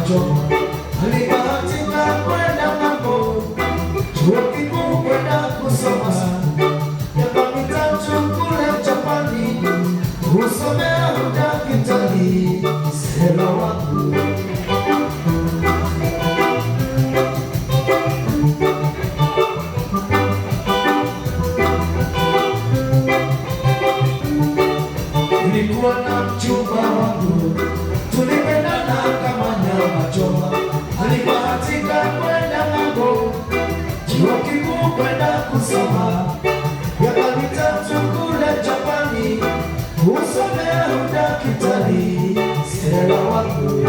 choma. Alibahatika kwenda ng'ambo, chuo kikuu kwenda kusoma. Miaka mitatu kule Japani, kusomea udaktari. Stella wangu nilikuwa na mchumba wangu, tulipendana kama nyama choma. Alibahatika kwenda ng'ambo, chuo kikuu kwenda kusoma. Miaka mitatu kule Japani, kusomea udaktari. Stella wangu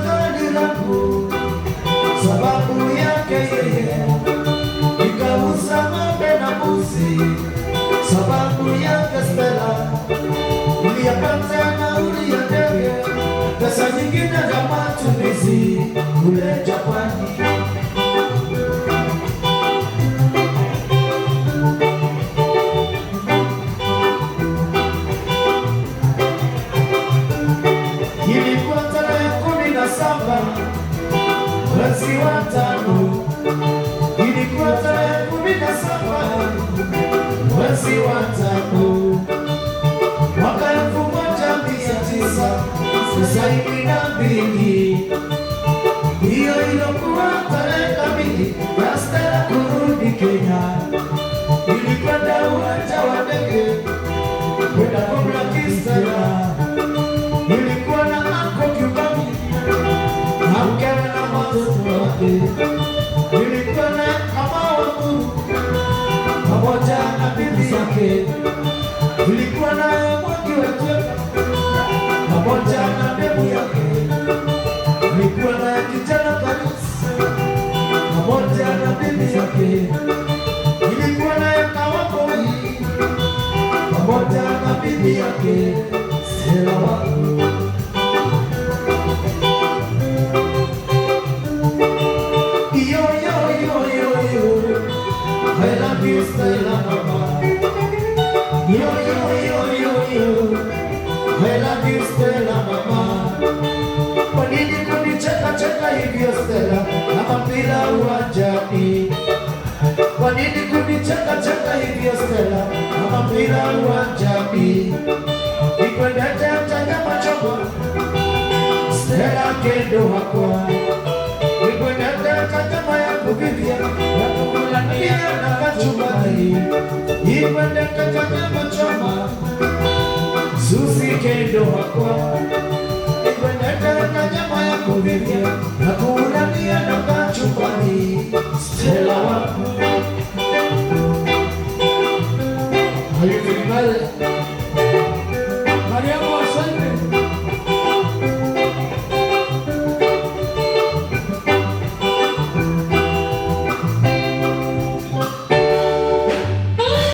gari langu sababu yake yeye, nikauza ng'ombe na mbuzi sababu yake Stella. Niliyapata nauli ya ndege, pesa nyingine za matumizi kule Japani. Mwezi wa tano, ilikuwa tarehe 17 mwezi wa tano mwaka 1992. Hiyo ilikuwa tarehe kamili ya Stella kurudi Kenya. Nilikwenda uwanja wa ndege kwenda kumlaki Stella. Nilikuwa na Uncle Kibaki na mkewe na watoto wake. Nilikuwa na mama wangu pamoja na bibi yake. Nilikuwa na Mwangi wetu pamoja na bebu yake. Nilikuwa na kijana Kanisa pamoja na bibi yake. Nilikuwa na Kawaboi pamoja na bibi yake. Stella wangu I love you, Stella mama. Yo, yo, yo, yo, yo. I love you, Stella mama. Kwa nini kunicheka cheka hivyo Stella, kama mpira uwanjani? Kwa nini kunicheka cheka hivyo Stella, kama mpira uwanjani? Nikwendete mtanyama choko Stella kendo wako. Nikwendete mtanyama ya kuvivia na kachumbari. Nikwendete mtanyama choma Susi kendo wako. Nikwendete mtanyama ya kuvivia na kuulania na kachumbari. Stella wako. Are you feeling well? Mariamu asante.